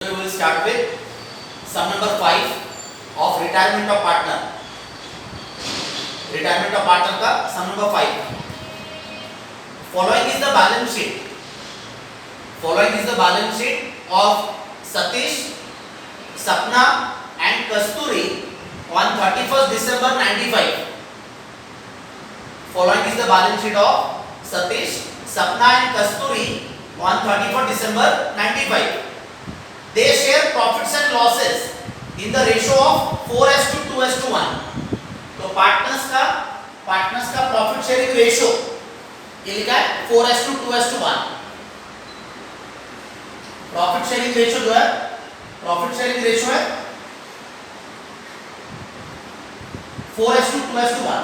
We will start with sum number 5 of retirement of partner. Retirement of partner का sum number 5. Following is the balance sheet. Following is the balance sheet of Satish, Sapna and Kasturi on 31st December 95. Following is the balance sheet of Satish, Sapna and Kasturi on 31st December 95. They share profits and losses in the ratio of 4:2:1. तो partners का profit sharing ratio ये लिखा है 4:2:1. Profit sharing ratio जो है है 4:2:1.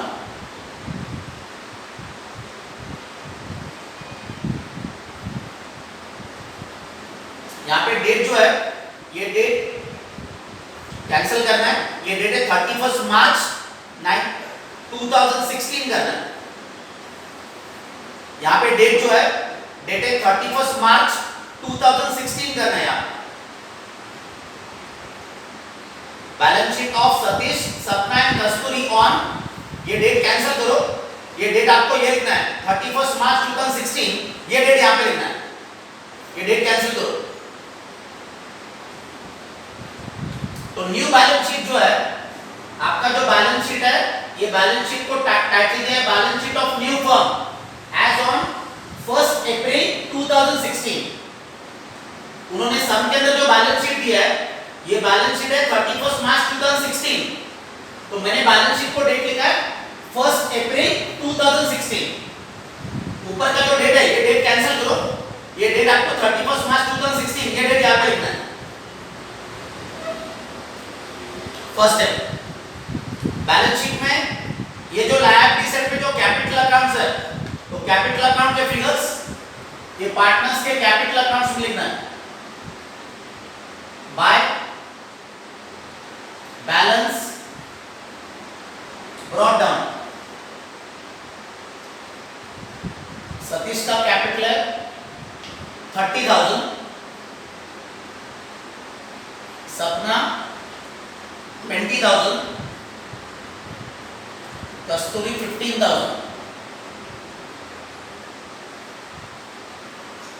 यहाँ पे डेट जो है ये डेट कैंसिल करना है. ये डेट है 31 मार्च 2016 करना है. यहाँ पे डेट जो है डेट है 31 मार्च 2016 करना है. यहाँ बैलेंस शीट ऑफ सतीश, सपना एंड कस्तूरी ऑन, ये डेट कैंसिल करो. ये डेट आपको ये लिखना है 31 मार्च 2016. ये डेट यहाँ पे लिखना है. ये डेट कैंसिल करो. तो न्यू बैलेंस शीट जो है आपका, जो बैलेंस शीट है ये बैलेंस शीट को टाइटल दिया है balance sheet of new firm as on 1 April 2016. उन्होंने सम के अंदर जो बैलेंस शीट दिया है ये बैलेंस शीट है 31 मार्च 2016. तो मैंने बैलेंस शीट को डेट लिखा है 1 अप्रैल 2016. ऊपर का जो डेट है ये डेट कैंसिल करो. ये डेट आपको 31 मार्च 2016 ये डेट यहां पे लिखना है. फर्स्ट स्टेप बैलेंस शीट में ये जो लायबिलिटी साइड पे जो कैपिटल अकाउंट्स है, तो कैपिटल अकाउंट के फिगर्स ये पार्टनर्स के कैपिटल अकाउंट्स में लिखना है. By balance brought down. Satish का कैपिटल है 30,000, सपना 20,000, कस्तूरी 15,000.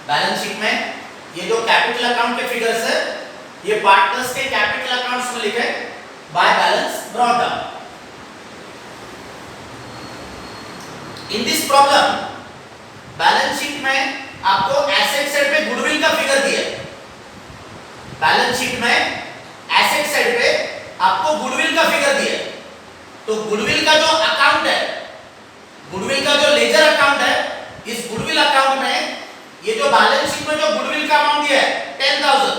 बैलेंस शीट में ये जो कैपिटल अकाउंट के फिगर्स है ये पार्टनर्स के कैपिटल अकाउंट्स में लिखे by balance brought down. In this problem balance sheet में आपको एसेट साइड पे गुडविल का फिगर दिया है. बैलेंस शीट में एसेट साइड पे आपको गुडविल का फिगर दिया है. तो गुडविल का जो अकाउंट है, गुडविल का जो लेजर अकाउंट है, इस गुडविल अकाउंट में ये जो बैलेंस शीट में जो गुडविल का अमाउंट दिया है 10,000,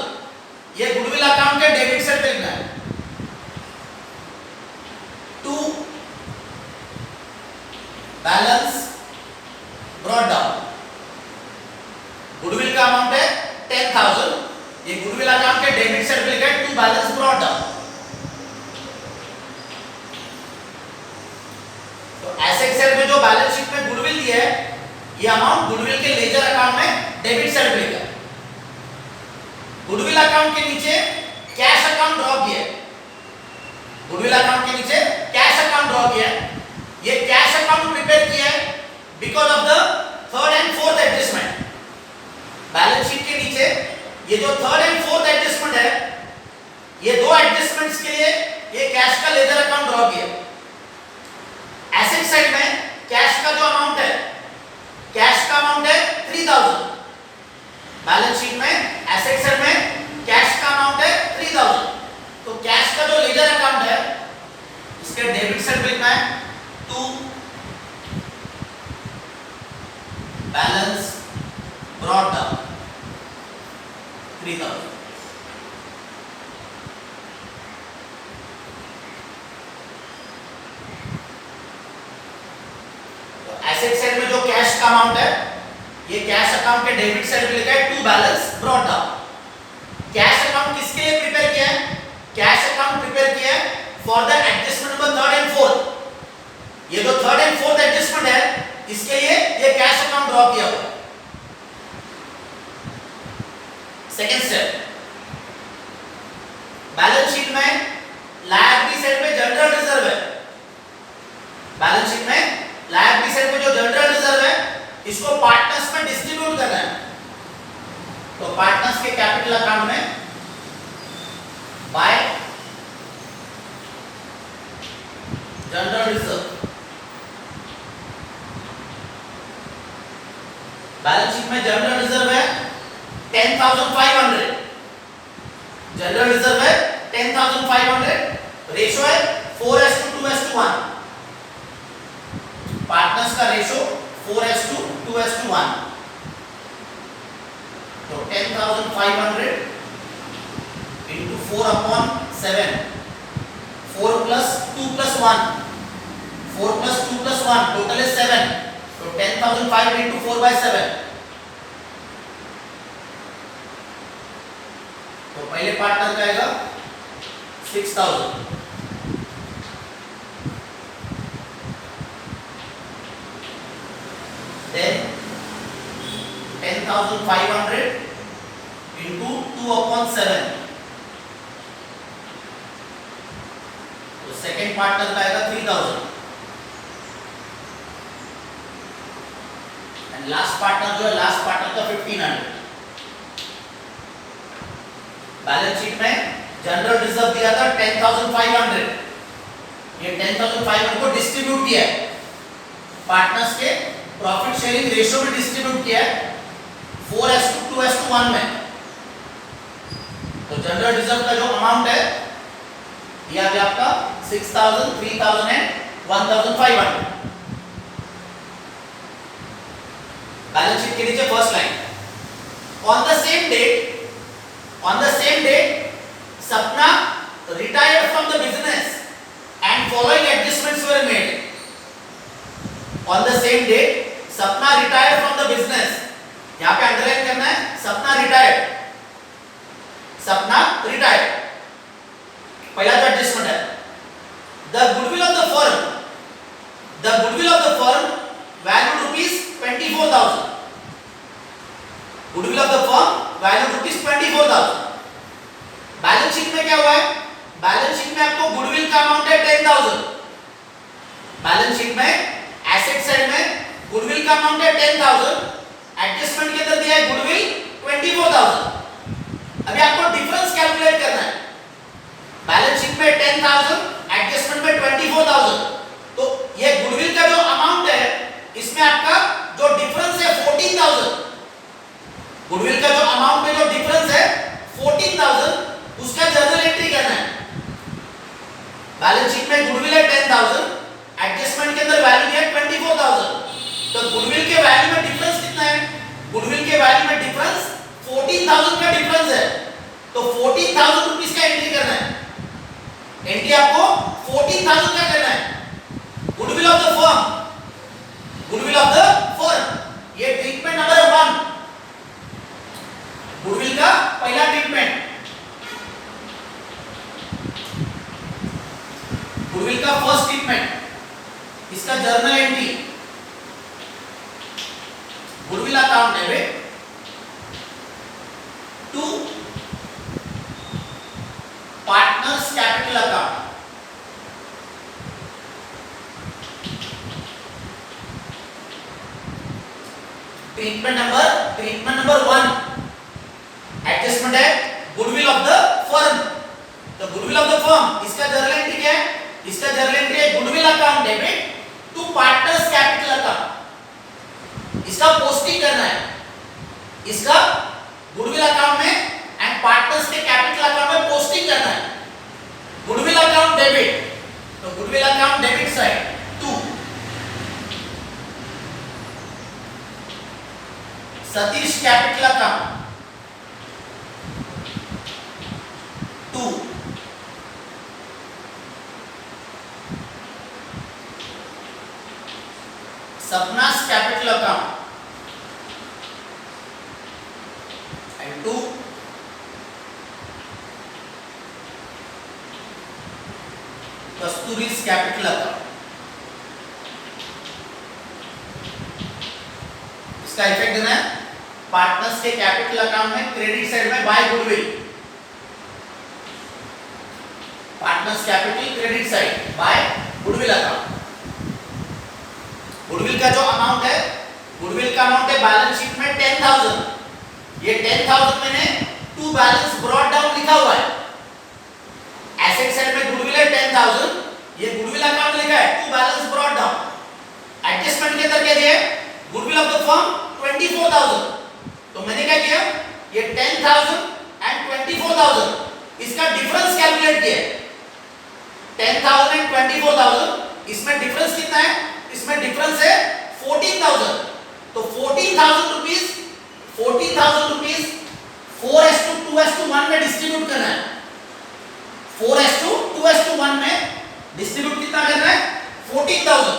ये गुडविल अकाउंट के डेबिट साइड पे लिखना है. To balance brought down. Goodwill का अमाउंट है 10,000, ये गुडविल अकाउंट के डेबिट साइड पे लिखा है to balance brought down. Asset side में जो बैलेंस शीट में गुडविल दिया है ये अमाउंट गुडविल के लेजर अकाउंट में डेबिट साइड पे लिखा है. गुडविल अकाउंट के नीचे कैश अकाउंट ड्रॉ किया है. गुडविल अकाउंट के नीचे कैश अकाउंट ड्रॉ किया है. ये कैश अकाउंट प्रिपेयर किया है because of the third and fourth adjustment. Balance sheet के नीचे ये जो थर्ड एंड फोर्थ एडजस्टमेंट है, ये दो एडजस्टमेंट्स के लिए ये कैश का लेजर अकाउंट ड्रॉ किया है. एसेट साइड में कैश का जो अमाउंट है, कैश का अमाउंट है 3,000. बैलेंस शीट में एसेट साइड में कैश का अमाउंट है 3,000. तो कैश का जो लेजर अकाउंट है इसके डेबिट साइड पे लिखना है to balance brought down 3,000. Asset side में जो कैश का अमाउंट है ये कैश अकाउंट के डेबिट साइड पे लिखा है to balance brought down. Cash account किसके लिए प्रिपेयर किया है? कैश अकाउंट प्रिपेयर किया है for the adjustment number third and fourth. ये जो थर्ड एंड फोर्थ एडजस्टमेंट है इसके लिए ये कैश अकाउंट ड्रॉ किया हुआ है. सेकेंड स्टेप इसको पार्टनर्स में डिस्ट्रीब्यूट करना है। तो पार्टनर्स के कैपिटल अकाउंट में bye general reserve, balance sheet में जनरल रिजर्व है 10,500, जनरल रिजर्व है 10,500, रेशो है 4:2:1, पार्टनर्स का रेशो 4:2:1। तो 10,500 into 4/7, 4 plus 2 plus 1, 4 plus 2 plus 1, total is 7. So 10,500 into 4/7. तो पहले पार्टनर का आएगा 6,000, then 10,500 into 2/7, तो सेकेंड पार्टनर का आएगा 3,000, एंड लास्ट पार्टनर जो है, लास्ट पार्टनर का 1,500। बैलेंस शीट में जनरल रिजर्व दिया था 10,500, ये 10,500 को डिस्ट्रीब्यूट किया है, पार्टनर्स के प्रॉफिट शेयरिंग रेशियो में डिस्ट्रीब्यूट किया है 4:2:1 में। तो जनरल रिजर्व का जो अमाउंट है ये आ गया आपका 6,000, 3,000 एंड 1,500। बैलेंस शीट के नीचे first line, on the same date Sapna retired from the business and following adjustments were made. On the same date Sapna retired from the business, यहाँ पे अंडरलाइन करना है Sapna retired, Sapna retired, पहला जो adjustment है, the goodwill of the firm valued rupees 24,000, goodwill of the firm valued rupees 24,000। Balance sheet में क्या हुआ है, बैलेंस शीट में आपको गुडविल का अमाउंट है 10,000, बैलेंस शीट में एसेट साइड में गुडविल का अमाउंट है 10,000, एडजस्टमेंट के अंदर दिया है गुडविल 24,000। अभी आपको डिफरेंस कैलकुलेट करना है, बैलेंस शीट में 10,000, एडजस्टमेंट में 24,000, तो ये गुडविल का जो अमाउंट है इसमें आपका जो डिफरेंस है 14,000, गुडविल का जो अमाउंट में जो डिफरेंस है 14,000, उसका जर्नल एंट्री करना है। बैलेंस शीट में गुडविल है 10,000, एडजस्टमेंट के अंदर वैल्यू है 24,000, तो गुडविल के वैल्यू में डिफरेंस कितना है, गुडविल के वैल्यू में डिफरेंस 14,000 का डिफरेंस है, तो 14,000 रुपीस का एंट्री करना है। एंट्री आपको 14,000 का करना है। Goodwill of the firm, goodwill of the firm, ये ट्रीटमेंट नंबर 1, गुडविल का पहला ट्रीटमेंट, गुडविल का फर्स्ट ट्रीटमेंट, इसका journal entry, goodwill account debit to partners capital account, treatment number 1, adjustment है गुडविल ऑफ द फर्म, तो goodwill of the firm, इसका journal entry क्या है, इसका जर्नल एंट्री है goodwill account debit to partners capital account, इसका posting करना है, इसका गुडविल अकाउंट में एंड पार्टनर्स के कैपिटल अकाउंट में पोस्टिंग करना है। गुडविल अकाउंट डेबिट, तो goodwill account debit side to Satish capital account, to Sapna's capital account, and to Kasturi's capital account. इसका इफेक्ट देना है पार्टनर्स के कैपिटल अकाउंट में क्रेडिट साइड में by goodwill, partners capital credit side by goodwill account. Goodwill का जो amount है, goodwill goodwill का अमाउंट है बैलेंस शीट में 10,000, ये 10,000 मैंने टू बैलेंस ब्रॉट डाउन लिखा हुआ है। एसेट साइड में गुडविल है 10,000, ये गुडविल अकाउंट लिखा है to balance brought down. Adjustment के अंदर क्या दिया है, गुडविल ऑफ द फर्म 24,000, तो मैंने क्या किया, ये 10,000 एंड 24,000 इसका डिफरेंस कैलकुलेट किया। 10,000 एंड 24,000 इसमें डिफरेंस कितना है, इसमें डिफरेंस है 14,000, तो 14,000 रुपीस 4:2:1 में डिस्ट्रीब्यूट करना है। 4:2:1 में डिस्ट्रीब्यूट कितना करना है, 14,000।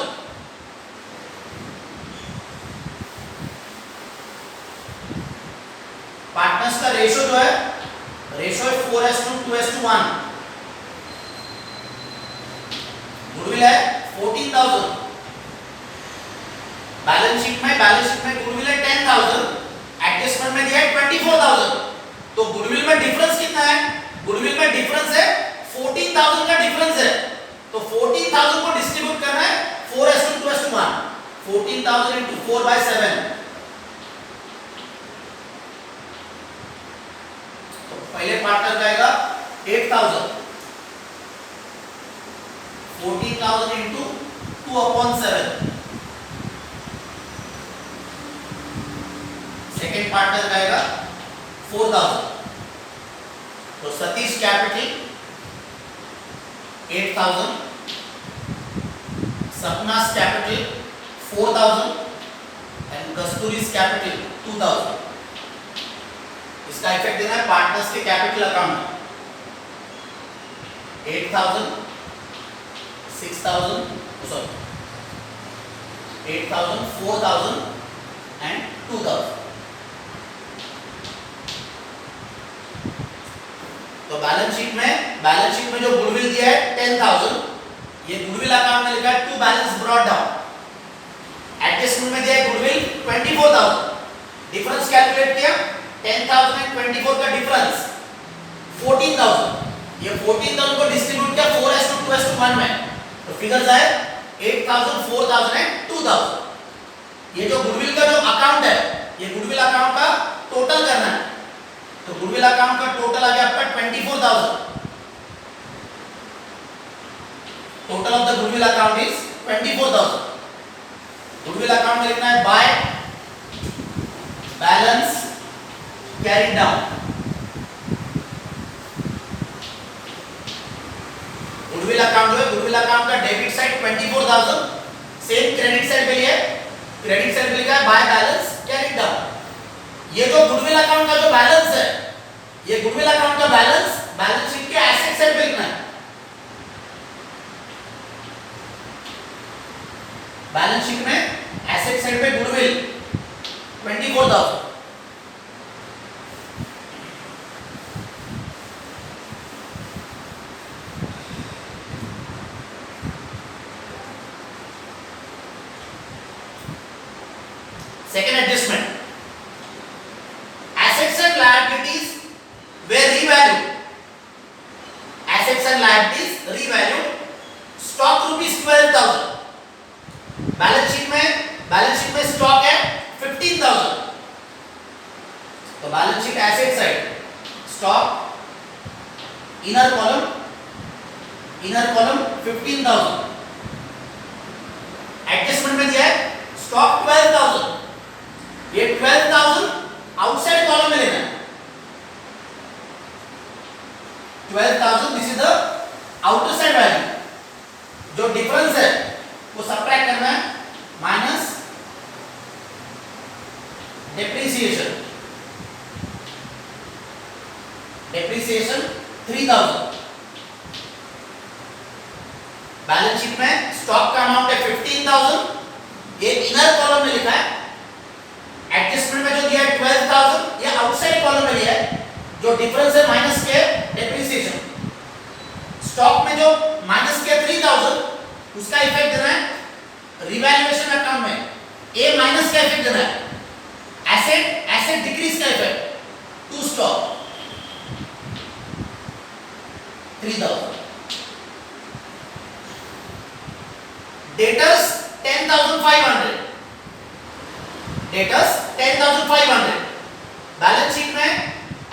पार्टनर्स का रेशो जो है, रेशो है 4:2:1। गुडविल है 14,000, बैलेंस शीट में गुडविल है 10,000, एडजस्टमेंट में दिया है 24,000, तो गुडविल में डिफरेंस कितना है, गुडविल में डिफरेंस है 14,000 का डिफरेंस है, तो 14,000 को डिस्ट्रीब्यूट करना है 4:2:1, 14,000 into 4/7, तो पहले पार्टनर जाएगा 8,000, 14,000 into 2/7, सेकेंड पार्टनर जाएगा 4,000, तो Satish capital 8,000, Sapna's capital 4,000 and Kasturi's capital 2,000। इसका इफेक्ट देना है पार्टनर्स के कैपिटल अकाउंट। 8,000, 6,000, sorry 8,000, 4,000 and 2,000। तो बैलेंस शीट में जो गुडविल दिया है 10,000, ये गुडविल अकाउंट में लिखा है to balance brought down. Adjustment में दिया है गुडविल 24,000, डिफरेंस कैलकुलेट किया, 10,000 एंड 24 का डिफरेंस 14,000, ये 14,000 को डिस्ट्रीब्यूट किया 4:2:1 में, तो फिगर्स आए 8,000, 4,000 एंड 2,000। ये जो गुडविल का जो अकाउंट है, ये गुडविल अकाउंट का टोटल करना है, तो गुडविल अकाउंट का टोटल आ गया आपका 24,000। Total of the goodwill account is 24,000। Goodwill account में लिखना है by balance carry down. Goodwill account जो है, गुडविल अकाउंट का debit side 24,000, same credit side पे है, क्रेडिट साइड पे लिखा है बाय बैलेंस कैरी डाउन। ये जो गुडविल अकाउंट का जो बैलेंस है, ये गुडविल अकाउंट का बैलेंस शीट के एसेट साइड पे लिखना है। बैलेंस शीट में एसेट साइड पे goodwill 24,000। Second adjustment, assets and liabilities were revalued. Assets and liabilities revalued. Stock ₹12,000. Balance sheet में स्टॉक है 15,000, तो balance sheet asset side stock inner column 15,000। Adjustment में दिया है स्टॉक 12,000, ये 12,000 आउटसाइड कॉलम में लेना है। 12,000 this is the outer side value, जो डिफरेंस है वो सब्ट्रैक्ट करना है, माइनस डेप्रिसिएशन 3,000। बैलेंस शीट में स्टॉक का अमाउंट है 15,000, ये इनर कॉलम में लिखा है। एडजस्टमेंट में जो दिया है 12,000, ये आउटसाइड कॉलम में दिया है, जो डिफरेंस है माइनस के डेप्रिसिएशन। स्टॉक में जो माइनस के 3,000, उसका इफेक्ट देना है रिवैल्यूएशन अकाउंट में, ए माइनस का इफेक्ट देना है, एसेट डिक्रीज का effect to stock 3,000। Debtors 10,500, debtors 10,500, balance sheet में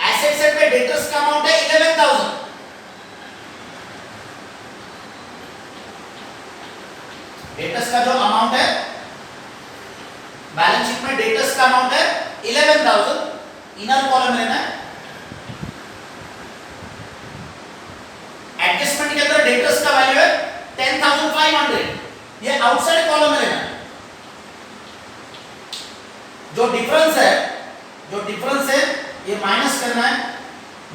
एसेट साइड पे डेटर्स का अमाउंट है 11,000, डेटर्स का जो अमाउंट है बैलेंस शीट में डेटर्स का अमाउंट है 11,000, इनर कॉलम में लेना है। एडजस्टमेंट के अंदर डेटर्स का वैल्यू है 10,500, ये आउटसाइड कॉलम में लेना है। जो डिफरेंस है ये माइनस करना है,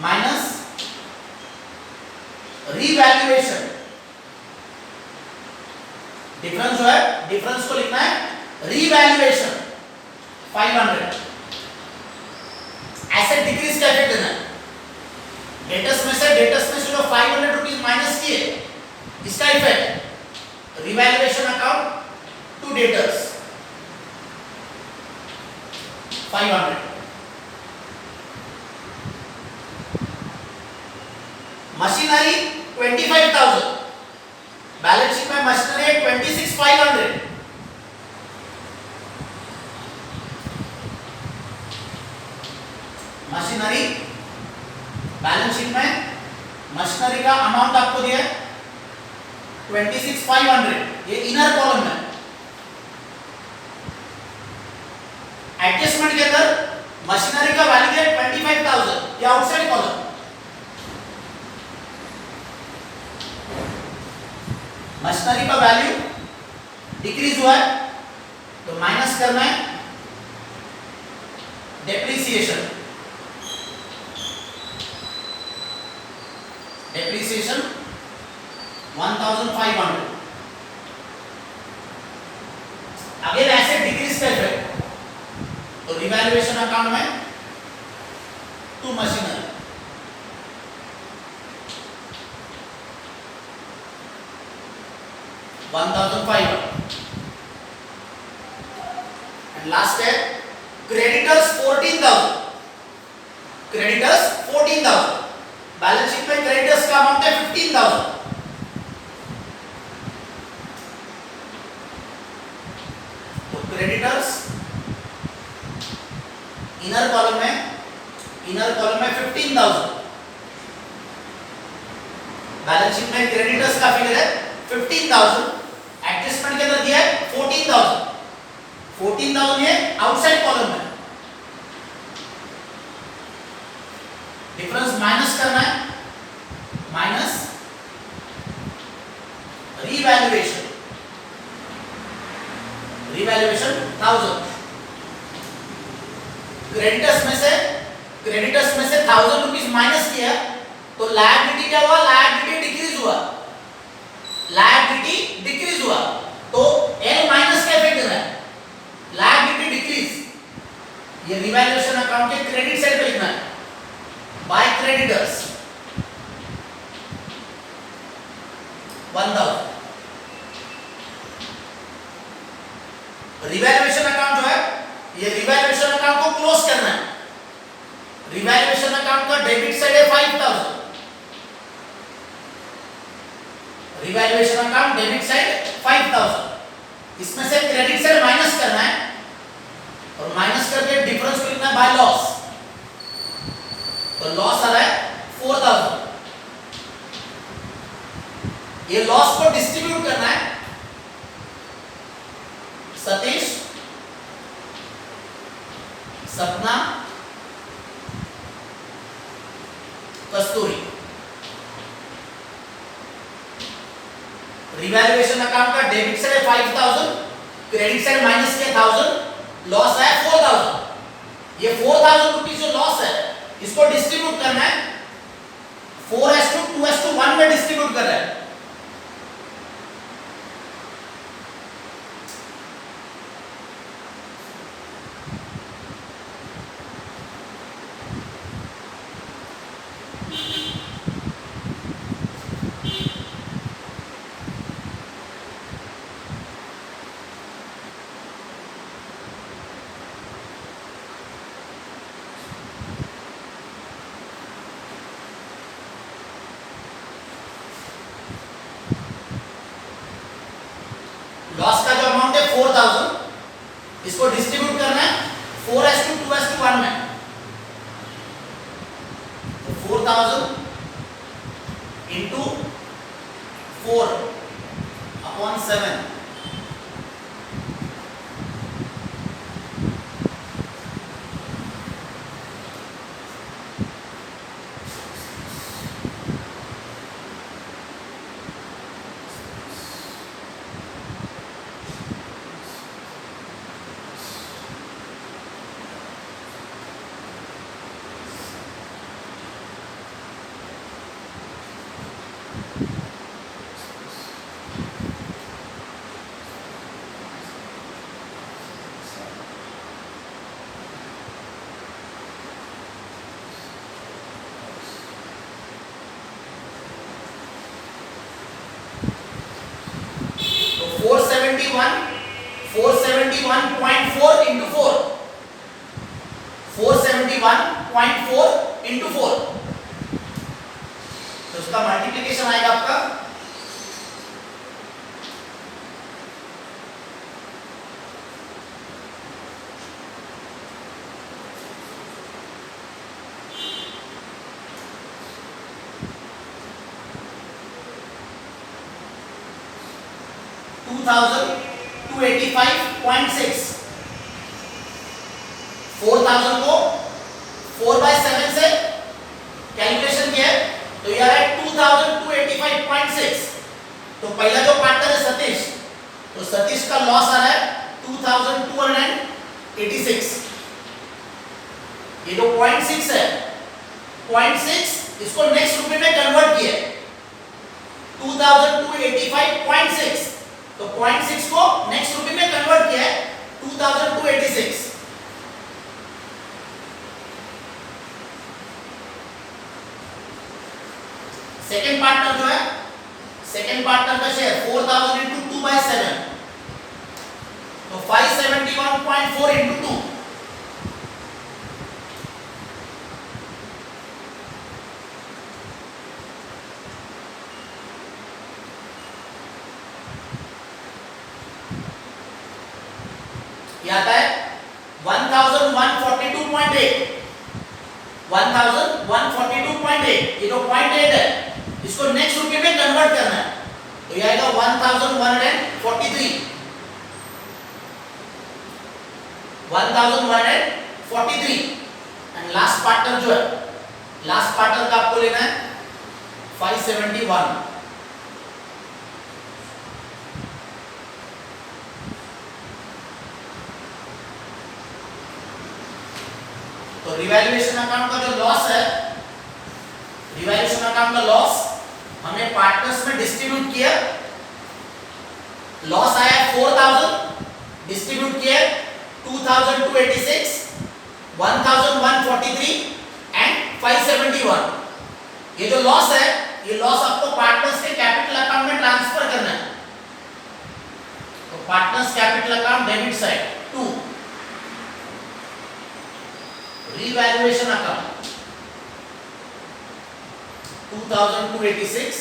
माइनस रीवैल्यूएशन, डिफरेंस जो है डिफरेंस को लिखना है रीवैल्यूएशन 500, एसेट डिक्रीज का इफेक्ट देना है। डेटर्स में से जो 500 रुपीज माइनस किए इसका effect revaluation account to debtors 500, machinery 25,000, balance sheet में मशीनरी है 26,500, मशीनरी बैलेंस शीट में मशीनरी का अमाउंट आपको दिया है 26,500, ये इनर कॉलम है। एडजस्टमेंट के अंदर मशीनरी का वैल्यू है 25,000, ये आउटसाइड कॉलम। मशीनरी का वैल्यू डिक्रीज हुआ है तो माइनस करना है depreciation, depreciation 1,500, again asset decrease का इफेक्ट तो रिवैल्यूएशन अकाउंट में टू मशीनरी 1,500, एंड लास्ट है क्रेडिटर्स 14,000, क्रेडिटर्स 14,000, बैलेंस शीट में क्रेडिटर्स का अमाउंट है 15,000, तो क्रेडिटर्स इनर कॉलम में 15,000, बैलेंस शीट में क्रेडिटर्स का फिगर है 15,000, एडजस्टमेंट के अंदर दिया है 14,000, 14,000 ये आउटसाइड कॉलम में, डिफरेंस माइनस करना है, माइनस रीवैल्यूएशन, रीवैल्यूएशन 1,000, क्रेडिटर्स में से 1,000 रुपीज माइनस किया तो लायबिलिटी क्या हुआ, लायबिलिटी डिक्रीज हुआ, लायबिलिटी डिक्रीज हुआ तो एल माइनस का इफेक्ट देना है, लायबिलिटी डिक्रीज, ये रिवैल्यूएशन अकाउंट के क्रेडिट साइड पे लिखना है, बाय क्रेडिटर्स 1,000, रिवैल्यूएशन अकाउंट जो है ये रिवैल्यूएशन अकाउंट को क्लोज करना है, रिवैल्यूएशन अकाउंट का डेबिट साइड है 5,000, रिवैल्यूएशन अकाउंट डेबिट साइड 5,000, इसमें से क्रेडिट साइड माइनस करना है और माइनस करके डिफरेंस को लिखना है बाय लॉस, तो लॉस आ रहा है 4,000, ये लॉस को डिस्ट्रीब्यूट करना है सतीश, सपना, कस्तूरी, रिवैल्यूएशन अकाउंट का debit side 5,000, credit side minus किया 1,000, लॉस है 4,000, ये 4,000 रुपीज जो लॉस है इसको डिस्ट्रीब्यूट करना है, 4:2:1 में डिस्ट्रीब्यूट कर रहा है, लॉस का जो अमाउंट है 4,000 इसको डिस्ट्रीब्यूट करना है 4000 into 4 upon 7. तो 471.4 into 4, 471.4 into 4, तो उसका मल्टीप्लिकेशन आएगा आपका 2285.6, 4000 को 4/7 से कैलकुलेशन किया है, तो ये आ रहा है 2285.6। तो पहला जो पार्टनर है सतीश, तो सतीश का लॉस आ रहा है 2286। ये जो 0.6 है, 0.6 इसको नेक्स्ट रुपए में कन्वर्ट किया 2285.6, तो 0.6 को नेक्स्ट रुपए में कन्वर्ट किया है 2286। सेकंड पार्टनर जो है, सेकंड पार्टनर का शेयर 4000 into 2/7, तो 571.4 into 2, ये आता है 1142.8, 1142.8। ये जो 0.8 है इसको नेक्स्ट रुपए में कन्वर्ट करना है, तो ये आएगा 1143 एंड लास्ट पार्टनर जो है, लास्ट पार्टनर का आपको लेना है 571। तो रिवैल्यूएशन अकाउंट का जो लॉस है, रिवैल्यूएशन अकाउंट का लॉस हमने पार्टनर्स में डिस्ट्रीब्यूट किया, लॉस आया 4000, डिस्ट्रीब्यूट किया 2286, 1143 एंड 571। ये जो लॉस है, ये लॉस आपको पार्टनर्स के कैपिटल अकाउंट में ट्रांसफर करना है, तो partners capital account debit side 2, revaluation account 2286,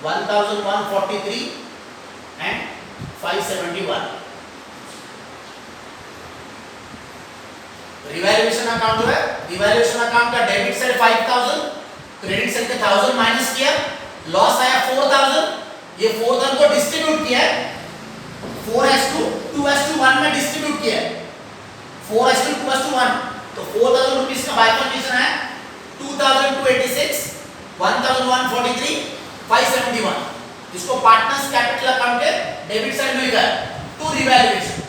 1143 and 571। Revaluation account जो है, रिवैल्यूएशन अकाउंट का डेबिट साइड 5000, क्रेडिट साइड का 1000 माइनस किया, लॉस आया 4000, ये 4000 को डिस्ट्रीब्यूट किया 4:2:1 में डिस्ट्रीब्यूट किया 4:2:1, तो 4000 रुपीस का बाइफर्केशन है 2286, 1143, 571, जिसको पार्टनर्स कैपिटल अकाउंट के डेबिट साइड में लिखा है टू रिवैल्यूएशन।